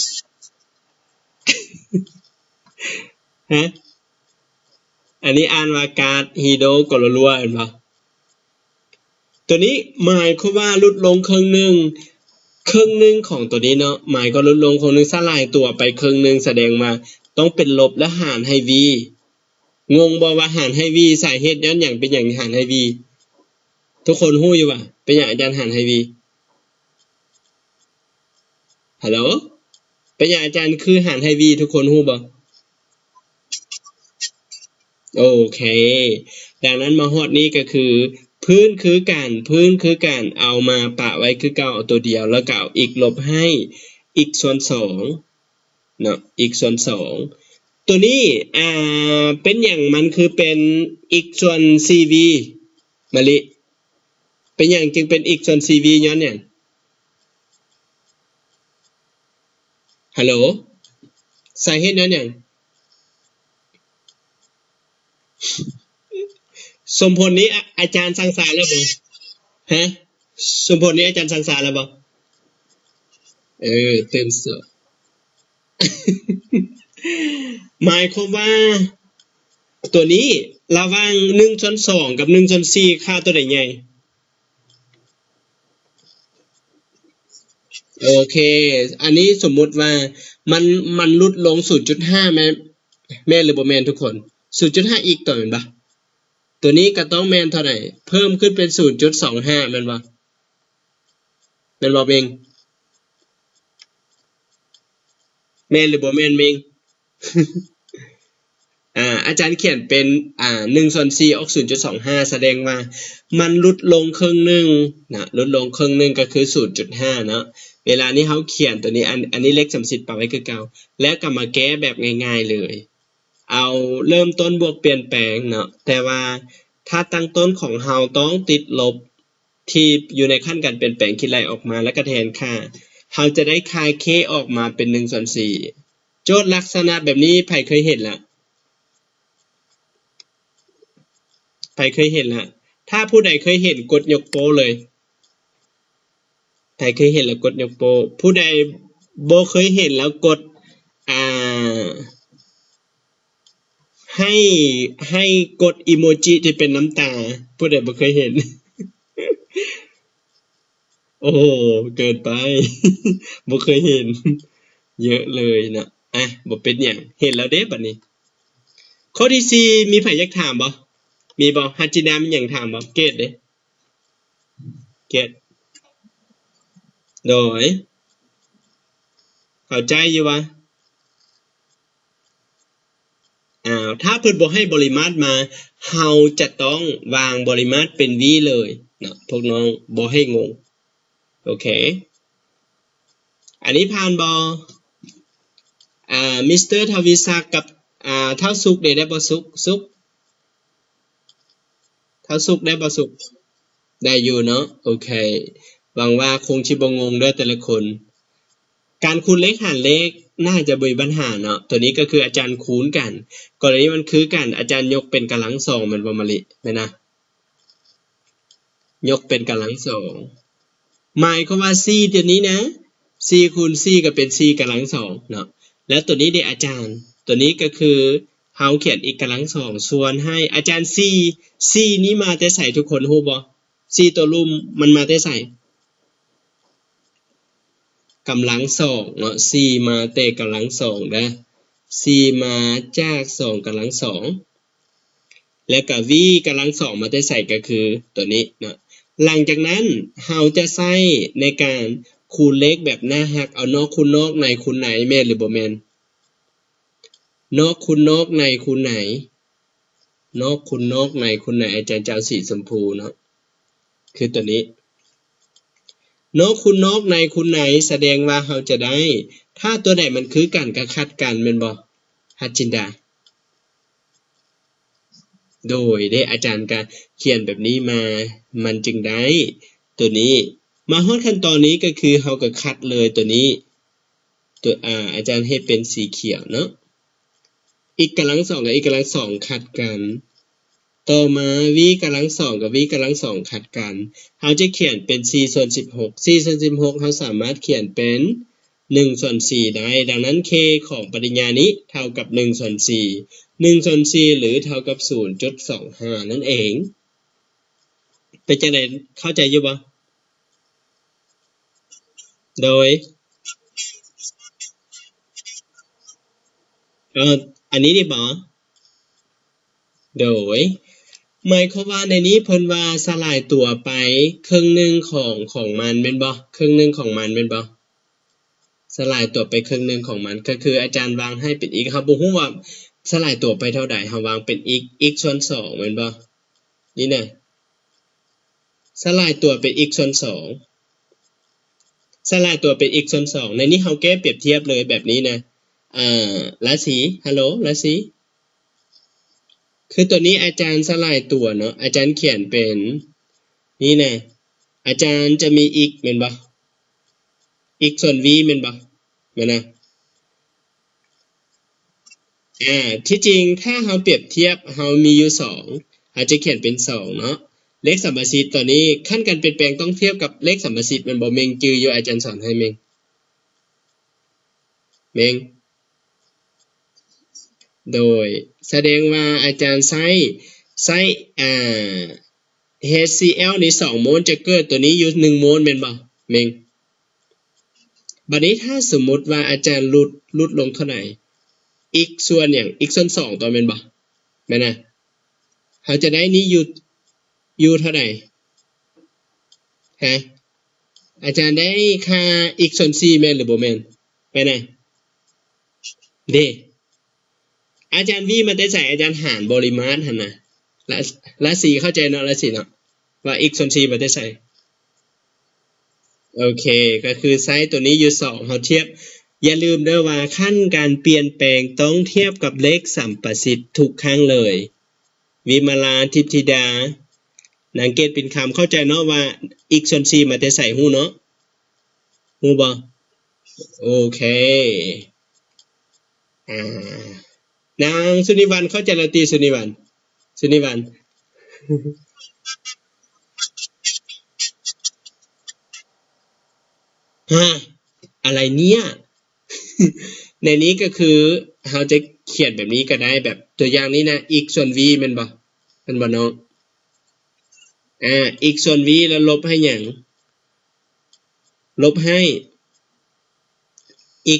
ฮะอันนี้อ่านว่าก๊าซฮีโดรกลรัวเห็นบ่ตัวนี้หมายความว่าลดลงครึ่งหนึ่งของตัวนี้เนาะหมายก็ลดลงครึ่งหนึ่งสลายตัวไปครึ่งหนึ่งแสดงว่าต้องเป็นลบและหารให้ v งงบ่ว่าหารให้ v สาเหตุย้อนหยังเป็นหยังหารให้ v ทุกคนฮู้อยู่ว่าเป็นหยังอาจารย์หารให้ v ฮัลโหลเป็นหยังอาจารย์คือหารให้ v ทุกคนฮู้บ่โอเคดังนั้นมาฮอดนี้ก็คือพื้นคือการเอามาปะไว้คือเก่าเอาตัวเดียวแล้วก็เอาอีกลบให้อีกส่วน2เนาะอีกส่วน2ตัวนี้เป็นอย่างมันคือเป็นอีกส่วน CV มะลิเป็นอย่างจึงเป็นอีกส่วน CV ย้อนอย่างฮัลโหลสาเหตุย้อนอย่างสมผลนี้อาจารย์สั่งสารแล้วบ่ฮะสมผลนี้อาจารย์สั่งสารแล้วบ่เติมสหมายความว่าตัวนี้ระหว่าง1/2กับ1/4ค่าตัวใดใหญ่โอเคอันนี้สมมุติว่ามันลดลง 0.5 แม่นหรือบ่แม่นทุกคน 0.5 อีกต่อแม่นบ่ตัวนี้ก็ต้องแม่นเท่าไหร่เพิ่มขึ้นเป็น 0.25 แม่นบ่แม่นบ่เมงแม่นหรือบ่แม่นเมง อาจารย์เขียนเป็น1/4ออก 0.25 แสดงว่ามันลดลงครึ่งหนึ่งนะลดลงครึ่งหนึ่งก็คือ 0.5 เนาะ เวลานี้เขาเขียนตัวนี้อันนี้เลข30ปรับไว้คือเก่าแล้วก็มาแก้แบบง่ายๆเลยเอาเริ่มต้นบวกเปลี่ยนแปลงเนาะแต่ว่าถ้าตั้งต้นของเราต้องติดลบที่อยู่ในขั้นการเปลี่ยนแปลงคิดไรออกมาแล้วก็แทนค่าเราจะได้ค่า k ออกมาเป็น1/4โจทย์ลักษณะแบบนี้ใครเคยเห็นละถ้าผู้ใดเคยเห็นกดยกโป้เลยใครเคยเห็นแล้วกดยกโป้ผู้ใดบ่เคยเห็นแล้วกดให้กดอีโมจิที่เป็นน้ำตาผู้ใดบ่เคยเห็น โอ้โหเกินไป บ่เคยเห็น เยอะเลยนะบ่เป็นหยังเห็นแล้วเด้บัดนี้ข้อที่4มีไผอยากถามบ่มีบ่ฮัจิดามีหยังถามบ่เกตเด้เกตโดยเข้าใจอยู่วะถ้าเพิ่นบ่ให้ปริมาตรมาเฮาจะต้องวางปริมาตรเป็น v เลยนะพวกน้องบ่ให้งงโอเคอันนี้ผ่านบ่มิสเตอร์ทวีศักดิ์กับเท่าสุขได้บ่สุขเท่าสุขได้บ่สุขได้อยู่เนาะโอเคหวังว่าคงสิบ่งงเด้อแต่ละคนการคูณเลขหารเลขน่าจะบ่มีปัญหาเนาะตัวนี้ก็คืออาจารย์คูณกันกรณีมันคือกันอาจารย์ยกเป็นกำลัง2มันบ่มะลิแม่นะยกเป็นกำลัง2หมายความว่า4ตัวนี้นะ4คูณ4ก็เป็น4กำลัง2เนาะแล้วตัวนี้ได้อาจารย์ตัวนี้ก็คือเฮาเขียนอีกกำลัง2ส่วนให้อาจารย์4นี้มาแต่ใส่ทุกคนฮู้บ่4ตัวรุมมันมาแต่ใส่กำลัง2เนาะ4มาแต่กำลัง2นะ4มาจาก2กำลัง2แล้วก็ v กำลัง2มาแต่ใส่ก็คือตัวนี้เนาะหลังจากนั้นเฮาจะใช้ในการคูณเลขแบบหน้าหักเอานอกคูณนอกในคูณไหนแม่นหรือบ่แม่นนอกคูณนอกในคูณไหนนอกคูณนอกในคูณไหนอาจารย์จะเอาสีชมพูเนาะคือตัวนี้นอกคูณนอกในคูณไหนแสดงว่าเราจะได้ถ้าตัวไหนมันคือกันก็คัดกันแม่นบ่ฮัจจินดาโดยได้อาจารย์ก็เขียนแบบนี้มามันจึงได้ตัวนี้มาฮอดขั้นตอนนี้ก็คือเราก็คัดเลยตัวนี้ตัวอาจารย์ให้เป็นสีเขียวเนาะอีกกำลัง2กับอีกกำลัง2คัดกันต่อมา v กำลัง2กับ v กำลัง2คัดกันเราจะเขียนเป็น4/16เราสามารถเขียนเป็น1/4ได้ดังนั้น k ของปริญญานี้เท่ากับ1/4หรือเท่ากับ 0.25 นั่นเองเป็นจังได๋เข้าใจอยู่บ่โดยอันนี้นี่บ่โดยหมายความว่าในนี้เพิ่นว่าสลายตัวไปครึ่งนึงของมันแม่นบ่ครึ่งนึงของมันแม่นบ่สลายตัวไปครึ่งนึงของมันก็คืออาจารย์วางให้เป็น x ครับบ่ฮู้ว่าสลายตัวไปเท่าใดเฮาวางเป็น x ส่วน2แม่นบ่นี่น่ะสลายตัวเป็น x ส่วน2สลายตัวเป็น x ส่วน2ในนี้เฮาแก้เปรียบเทียบเลยแบบนี้นะราศีฮัลโหลราศีคือตัวนี้อาจารย์สลายตัวเนาะอาจารย์เขียนเป็นนี่นะอาจารย์จะมี x แม่นบ่ x ส่วน v แม่นบ่แม่นนะที่จริงถ้าเฮาเปรียบเทียบเฮามีอยู่2อาจจะเขียนเป็น2เนาะเลขสัมประสิทธิ์ตัวนี้ขั้นการเปลี่ยนแปลงต้องเทียบกับเลขสัมประสิทธิ์มันบ่เมงจืออยู่อาจารย์สอนให้เมงโดยแสดงว่าอาจารย์ใช้HCl นี่2โมลจะเกิดตัวนี้อยู่1โมลแม่นบ่เมงบัดนี้ถ้าสมมุติว่าอาจารย์ลดลงเท่าไหร่ x ส่วนหยัง x ส่วน2ตัวแม่นบ่แม่นน่ะเฮาจะได้นี้อยู่เท่าไหร่ฮะอาจารย์ได้ค่า x ส่วน4แม่นหรือบ่แม่นแม่นน่ะเด้อาจารย์วีมันได้ใส่อาจารย์หารปริมาตรหั่นน่ะและ4เข้าใจเนาะและ4เนาะว่า x ส่วน4มันได้ใส่ โอเคก็คือไซส์ตัวนี้อยู่2เราเทียบอย่าลืมเด้อว่าขั้นการเปลี่ยนแปลงต้องเทียบกับเลขสัมประสิทธิ์ทุกครั้งเลยวิมาลาทิพธิดานางเกตเป็นคำเข้าใจเนาะว่าอีกส่วน4มาแต่ใส่หูเนาะหูบ่โอเคนางสุนิวันเข้าใจละตีสุนิวันฮะอะไรเนี่ยในนี้ก็คือเราจะเขียนแบบนี้ก็ได้แบบตัวอย่างนี้นะ x ส่วน v แมันบ่น้องx ส่วน v แล้วลบให้หยังลบให้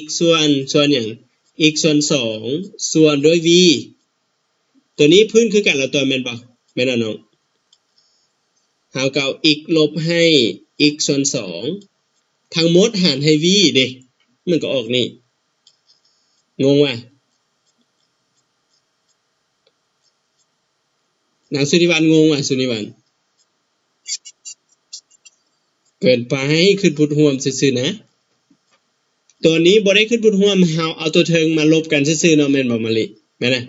x ส่วนหยัง x ส่วน2ส่วนด้วย v ตัวนี้พื้นคือกันแล้วตัวแม่นบ่แม่นน้องเราก็เอา x ลบให้ x ส่วน2ทั้งหมดหารให้ v เด้มันก็ออกนี่งงว่ะนางสุนิวันงงว่ะสุนิวันเกินไปขึ้นพุทธห่วมซื่อๆนะตัวนี้บ่ได้ขึ้นพุทธห่วมเฮาเอาตัวเทิงมาลบกันซื่อๆเนาะแม่นบ่มะลิแม่นนะ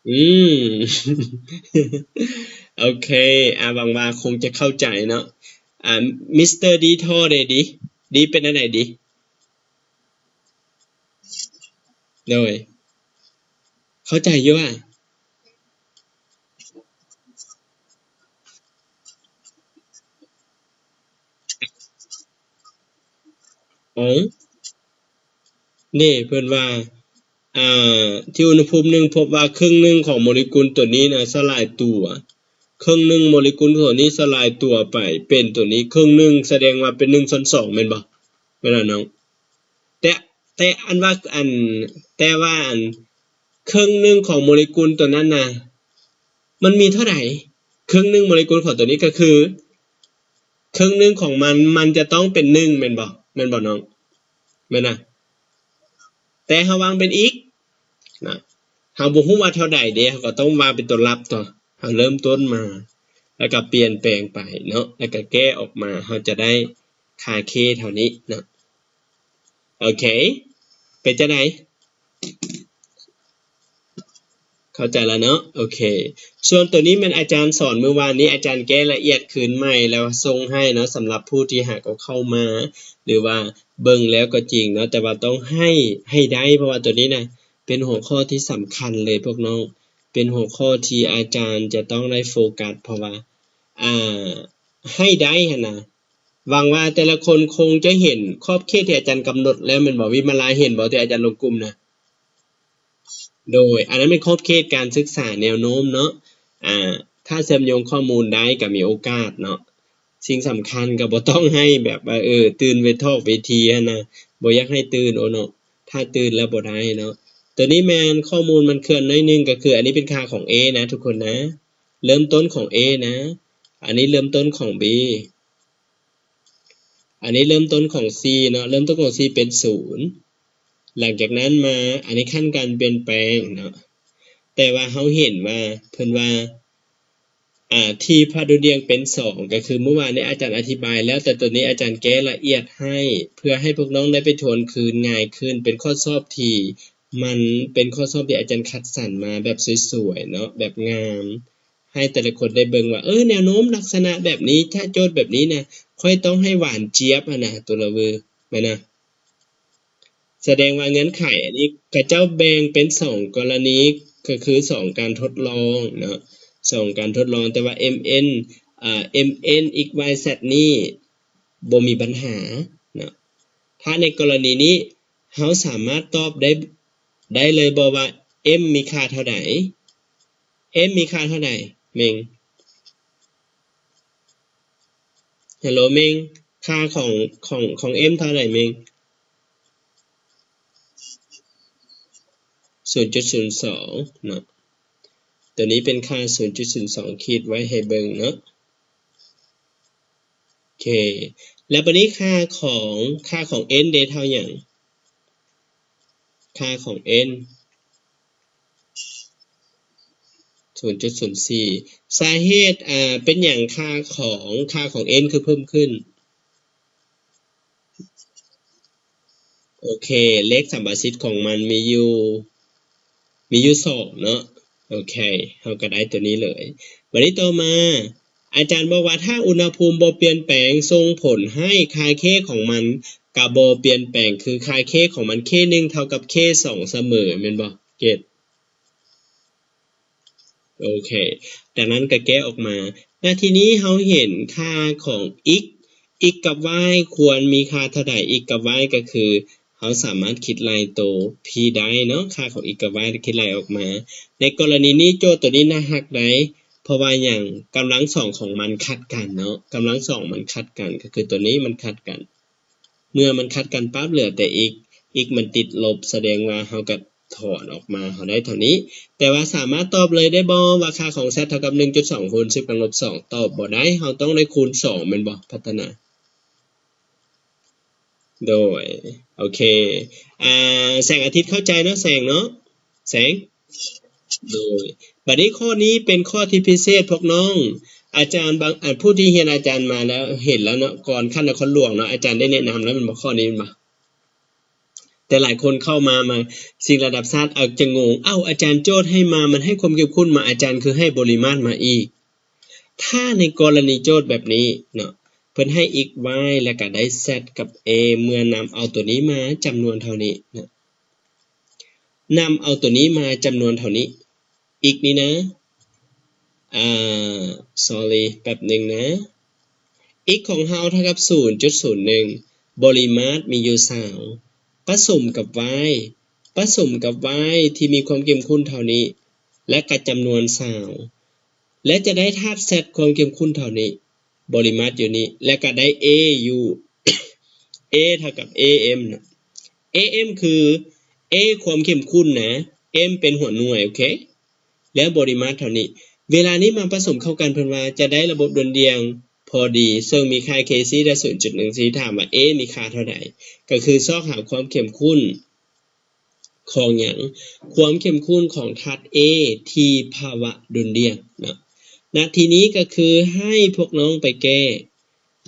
อืม โอเคหวังว่าคงจะเข้าใจเนาะมิสเตอร์ดีทอเดดีเป็นอะไรดีโดยเข้าใจเยอะอ๋อนี่เพิ่นว่าอ่ที่อุณหภูมิหนึ่งพบว่าครึ่งหนึ่งของโมเลกุลตัวนี้นะสลายตัวครึ่งหนึ่งโมเลกุลตัวนี้สลายตัวไปเป็นตัวนี้ครึ่งหนึ่งแสดงว่าเป็น1/2แม่นบ่แม่นบ่น้องแต่แต่อันว่าแต่ว่าครึ่งหนึ่งของโมเลกุลตัวนั้นน่ะมันมีเท่าไหร่ครึ่งหนึ่งโมเลกุลของตัวนี้ก็คือครึ่งหนึ่งของมันจะต้องเป็น1แม่นบ่น้องแม่นน่ะแต่เฮาวางเป็นอีกนะเฮาบ่ฮู้ว่าเท่าใดเด้เฮาก็ต้องวางเป็นตัวรับต่อเฮาเริ่มต้นมาแล้วก็เปลี่ยนแปลงไปเนาะแล้วก็แก้ออกมาเฮาจะได้ค่า k เท่านี้เนาะโอเคเป็นจังได๋เข้าใจแล้วเนาะโอเคส่วนตัวนี้มันอาจารย์สอนเมื่อวานนี้อาจารย์แก้ละเอียดคืนใหม่แล้วส่งให้เนาะสำหรับผู้ที่หากเอาเข้ามาหรือว่าเบิ่งแล้วก็จริงเนาะแต่ว่าต้องให้ได้เพราะว่าตัวนี้นะเป็นหัวข้อที่สำคัญเลยพวกน้องเป็นหัวข้อที่อาจารย์จะต้องได้โฟกัสเพราะว่าให้ได้หั่นน่ะหวังว่าแต่ละคนคงจะเห็นขอบเขตที่อาจารย์กำหนดแล้วแม่นบ่วิมาลาเห็นบ่ที่อาจารย์ลงกลุ่มนะ โดยอันนั้นเป็นขอบเขตการศึกษาแนวโน้มเนาะถ้าเชื่อมโยงข้อมูลได้ก็มีโอกาสเนาะสิ่งสำคัญก็บ่ต้องให้แบบว่าตื่นไปทอกเวทีหั้นนะบ่อยากให้ตื่นโอเนาะถ้าตื่นแล้วบ่ได้เนาะตัวนี้แม่นข้อมูลมันเคลื่อนน้อยนึงก็คืออันนี้เป็นค่าของ A นะทุกคนนะเริ่มต้นของ A นะอันนี้เริ่มต้นของ B อันนี้เริ่มต้นของ C เนาะเริ่มต้นของ C เป็น0หลังจากนั้นมาอันนี้ขั้นการเปลี่ยนแปลงเนาะแต่ว่าเขาเห็นว่าเพิ่นว่าที่พาดุเดียงเป็น2ก็คือเมื่อวานนี้อาจารย์อธิบายแล้วแต่ตัวนี้อาจารย์แก้ละเอียดให้เพื่อให้พวกน้องได้ไปทวนคืนง่ายขึ้นเป็นข้อสอบที่มันเป็นข้อสอบที่อาจารย์คัดสรรมาแบบสวยๆเนาะแบบงามให้แต่ละคนได้เบิ่งว่าแนวโน้มลักษณะแบบนี้ถ้าโจทย์แบบนี้นะค่อยต้องให้หวานเจี๊ยบนะตัวละเวอแม่นะแสดงว่าเงื่อนไขอันนี้กระเจ้าแบ่งเป็น2กรณีก็คือ2การทดลองเนาะ2การทดลองแต่ว่า mn xyz นี่บ่มีปัญหาเนาะถ้าในกรณีนี้เฮาสามารถตอบได้เลยบ่ว่า m มีค่าเท่าใด m มีค่าเท่าใดเมงฮัลโหลเมงค่าของ m เท่าใดเมง0.02 เนาะตัวนี้เป็นค่า 0.02 ขีดไว้ให้เบิ่งเนาะโอเคแล้วบัดนี้ค่าของ n ได้เท่าหยังค่าของ n 0.04 สาเหตุเป็นหยังค่าของnคือเพิ่มขึ้น โอเคเลขสัมประสิทธิ์ของมันมีอยู่2เนาะโอเคเราก็ได้ตัวนี้เลยวันนี้ต่อมาอาจารย์บอกว่าถ้าอุณหภูมิบ่เปลี่ยนแปลงส่งผลให้ค่า k ของมันกับบ่เปลี่ยนแปลงคือค่า k ของมัน k 1เท่ากับ k 2เสมอแม่นบ่เกตโอเคดังนั้นก็แก้ออกมาทีนี้เราเห็นค่าของ x กับ y ควรมีค่าเท่าใด x กับ y ก็คือเราสามารถคิดไล่ตัว p ได้เนาะค่าของ x กับ y คิดไล่ออกมาในกรณีนี้โจทย์ตัวนี้น่าฮักได้เพราะว่าอย่างกำลังสองของมันขัดกันเนาะกำลังสองมันขัดกันก็คือตัวนี้มันขัดกันเมื่อมันขัดกันปั๊บเหลือแต่ x มันติดลบแสดงว่าเราก็ถอนออกมาเราได้เท่านี้แต่ว่าสามารถตอบเลยได้บ่ว่าค่าของ z เท่ากับ 1.2 คูณ 10 กำลังลบ 2ตอบบ่ได้เราต้องได้คูณ2แม่นบ่พัฒนาโดยโอเคแสงอาทิตย์เข้าใจเนาะแสงเนาะแสงโดยบัดนี้ข้อนี้เป็นข้อที่พิเศษพวกน้องอาจารย์บางผู้ที่เรียนอาจารย์มาแล้วเห็นแล้วเนาะก่อนขั้นนครหลวงเนาะอาจารย์ได้แนะนำแล้วมันบอกข้อนี้มันมาแต่หลายคนเข้ามาสิ่งระดับศาสตร์อาจจะงงอาจารย์โจทย์ให้มามันให้ความเข้มข้นมาอาจารย์คือให้ปริมาตรมาอีกถ้าในกรณีโจทย์แบบนี้เนาะเพิ่นให้ x y แล้วก็ได้ z กับ a เมื่อนำเอาตัวนี้มาจำนวนเท่านี้นะนำเอาตัวนี้มาจำนวนเท่านี้ x นี้นะsorry แป๊บหนึ่งนะ x ของเราเท่ากับ 0.01 ปริมาตรมีอยู่3ผสมกับ y ผสมกับ y ที่มีความเข้มข้นเท่านี้และกับจำนวน3และจะได้ธาตุ z ความเข้มข้นเท่านี้ปริมาตรอยู่นี้และก็ได้ a อยู่ a เท่ากับ am นะ am คือ a ความเข้มข้นนะ m เป็นหัวหน่วยโอเคแล้วปริมาตรเท่านี้เวลานี้มาผสมเข้ากันเพิ่นว่าจะได้ระบบดลเดียงพอดีซึ่งมีค่า kc ได้ 0.14 ถามว่า a มีค่าเท่าใดก็คือซอกหาความเข้มข้นของอย่างความเข้มข้นของธาตุ a ที่ภาวะดลเดียงนะทีนี้ก็คือให้พวกน้องไปแก้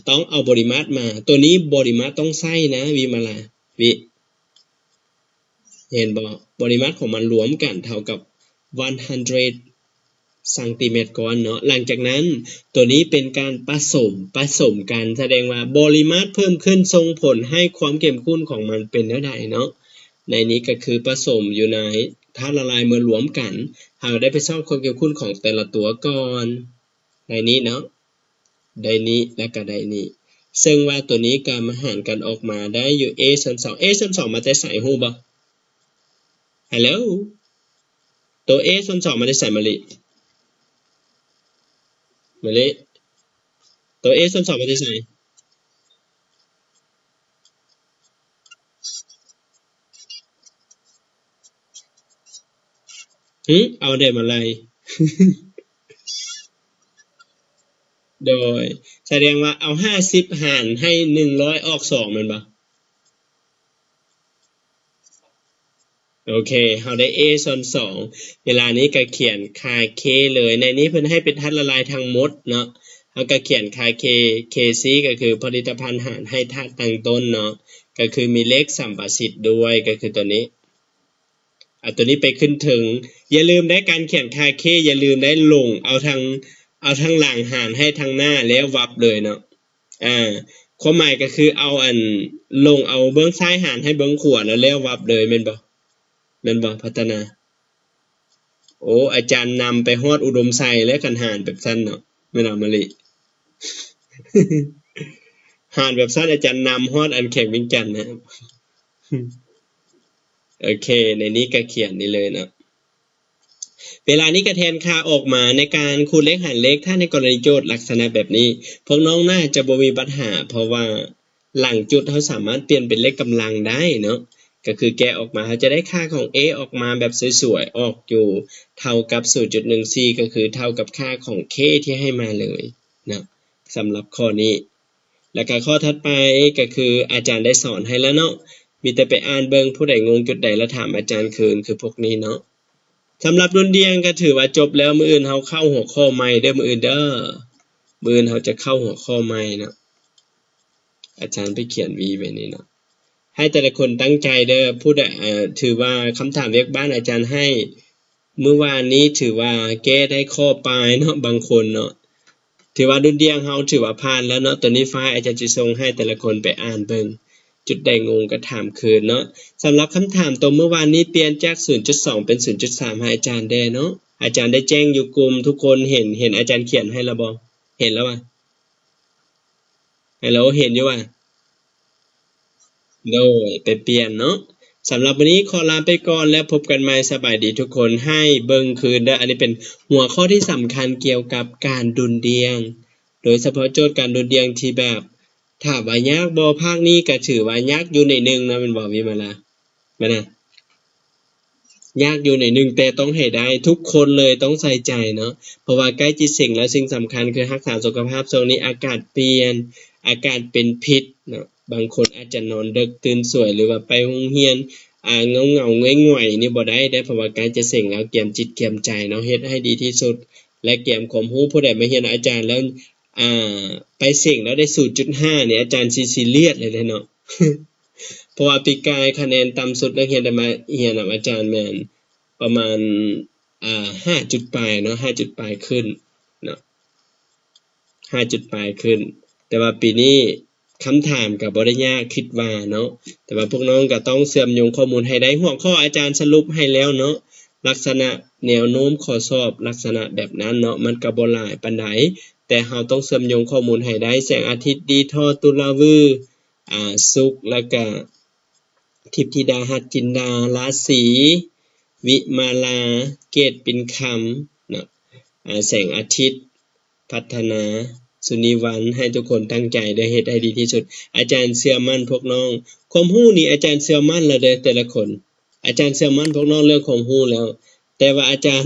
ต้องเอาปริมาตรมาตัวนี้ปริมาตรต้องใส่นะวิมาลาวิเห็นบ่ปริมาตรของมันรวมกันเท่ากับ100ซนก่อนเนาะหลังจากนั้นตัวนี้เป็นการผสมกันแสดงว่าปริมาตรเพิ่มขึ้นส่งผลให้ความเข้มข้นของมันเป็นเท่าใดเนาะในนี้ก็คือผสมอยู่ในธาตุละลายเมื่อรวมกันเราได้ไปสอบความเข้มข้นของแต่ละตัวก่อนในนี้เนาะได้นี้และก็ได้นี้ซึ่งว่าตัวนี้การมาหารกันออกมาได้อยู่ a ส่วน2 a ส่วน2มาจะใส่ฮู้บ่ฮัลโหลตัว a ส่วน2มาจะใส่มะลิตัว a ส่วน2มาจะใส่เอาได้มาเลยโดยแสดงว่าเอา50หารให้100ออก2แม่นบ่โอเคเราได้ a ส่วน2เวลานี้ก็เขียนค่า k เลยในนี้เพิ่นให้เป็นธาตุละลายทั้งหมดเนาะเราก็เขียนค่า kc ก็คือผลิตภัณฑ์หารให้ธาตุตั้งต้นเนาะก็คือมีเลขสัมประสิทธิ์ด้วยก็คือตัวนี้ตัวนี้ไปขึ้นถึงอย่าลืมได้การเขียนค่า k อย่าลืมได้ลงเอาทางหลังหารให้ทางหน้าแล้ววับเลยเนาะความหมายก็คือเอาลงเอาเบื้องซ้ายหารให้เบื้องขวาแล้ววับเลยแม่นบ่พัฒนาโอ้อาจารย์นำไปฮอดอุดมไซและกันหารแบบสั้นเนาะไม่เอามะลิ หารแบบสั้นอาจารย์นำฮอดอันแข่งวิ่งจันทร์นะโอเคในนี้ก็เขียนนี่เลยเนาะเวลานี้ก็แทนค่าออกมาในการคูณเลขหารเลขถ้าในกรณีโจทย์ลักษณะแบบนี้พวกน้องน่าจะบ่มีปัญหาเพราะว่าหลังจุดเขาสามารถเปลี่ยนเป็นเลขกำลังได้เนาะก็คือแกะออกมาเขาจะได้ค่าของ a ออกมาแบบสวยๆออกอยู่เท่ากับ 0.14 ก็คือเท่ากับค่าของ k ที่ให้มาเลยนะสำหรับข้อนี้แล้วก็ข้อถัดไปก็คืออาจารย์ได้สอนให้แล้วเนาะมีแต่ไปอ่านเบิ่งผู้ใดงงจุดใดแล้วถามอาจารย์คืนคือพวกนี้เนาะสำหรับดนเดียงก็ถือว่าจบแล้วมื้ออื่นเฮาเข้าหัวข้อใหม่เด้อมื้ออื่นเด้อมื้ออื่นเฮาจะเข้าหัวข้อใหม่เนาะอาจารย์ไปเขียน V ไว้นี่เนาะ ให้แต่ละคนตั้งใจเด้อผู้ใดถือว่าคำถามเรียกบ้านอาจารย์ให้เมื่อวานนี้ถือว่าแก้ได้ข้อปลายเนาะบางคนเนาะถือว่าดุลเดียงเฮาถือว่าผ่านแล้วเนาะตอนนี้ไฟล์อาจารย์จะส่งให้แต่ละคนไปอ่านเบิ่งจุดใดงงก็ถามคืนเนาะสำหรับคำถามตัวเมื่อวานนี้เปลี่ยนจาก 0.2 เป็น 0.3 ให้อาจารย์ได้เนาะอาจารย์ได้แจ้งอยู่กลุ่มทุกคนเห็นอาจารย์เขียนให้แล้วบ่เห็นแล้วว่ะฮัลโหลเห็นอยู่ว่ะโดยไปเปลี่ยนเนาะสำหรับวันนี้ขอลาไปก่อนแล้วพบกันใหม่สบายดีทุกคนให้เบิ่งคืนเด้ออันนี้เป็นหัวข้อที่สำคัญเกี่ยวกับการดุลเดียงโดยเฉพาะโจทย์การดุลเดียงที่แบบถ้าว่ายากบ่ภาคนี้ก็ถือว่ายากอยู่ในหนึ่งนะมันบ่มีมาละแม่นนะยากอยู่ในหนึ่งแต่ต้องให้ได้ทุกคนเลยต้องใส่ใจเนาะเพราะว่าใกล้จิตสิ่งแล้วสิ่งสำคัญคือรักษาสุขภาพช่วงนี้อากาศเปลี่ยนอากาศเป็นพิษเนาะบางคนอาจจะนอนดึกตื่นสวยหรือว่าไปโรงเรียนเงาง่อยๆนี่บ่ได้เพราะว่าใกล้จะสิ่งแล้วเตรียมจิตเตรียมใจเนาะเฮ็ดให้ดีที่สุดและเตรียมความรู้ผู้ใดมาเรียนอาจารย์แล้วไปสิ่งแล้วได้ 0.5 เนี่ยอาจารย์สิซีเรียสเลยเนาะ เพราะว่าปีกายคะแนนต่ำสุดนักเรียนได้มาเรียนกับอาจารย์แม่นประมาณ5 จุดปลายเนาะ5 จุดปลายขึ้นเนาะ5 จุดปลายขึ้นแต่ว่าปีนี้คำถามก็บ่ได้ยากคิดว่าเนาะแต่ว่าพวกน้องก็ต้องเชื่อมโยงข้อมูลให้ได้หัวข้ออาจารย์สรุปให้แล้วเนาะลักษณะแนวโน้มข้อสอบลักษณะแบบนั้นเนาะมันก็บ่หลายปานใดแต่เราต้องเชื่อมโยงข้อมูลให้ได้แสงอาทิตย์ดีทอตุลาวือศุกร์แล้วก็ทิพธิดาหัตถจินดาราศีวิมาลาเกตปินคำเนาะแสงอาทิตย์พัฒนาสุนิวันให้ทุกคนตั้งใจได้เฮ็ดให้ดีที่สุดอาจารย์เชื่อมั่นพวกน้องความรู้นี่อาจารย์เชื่อมั่นแล้วเด้อแต่ละคนอาจารย์เชื่อมั่นพวกน้องเรื่องความรู้แล้วแต่ว่าอาจารย์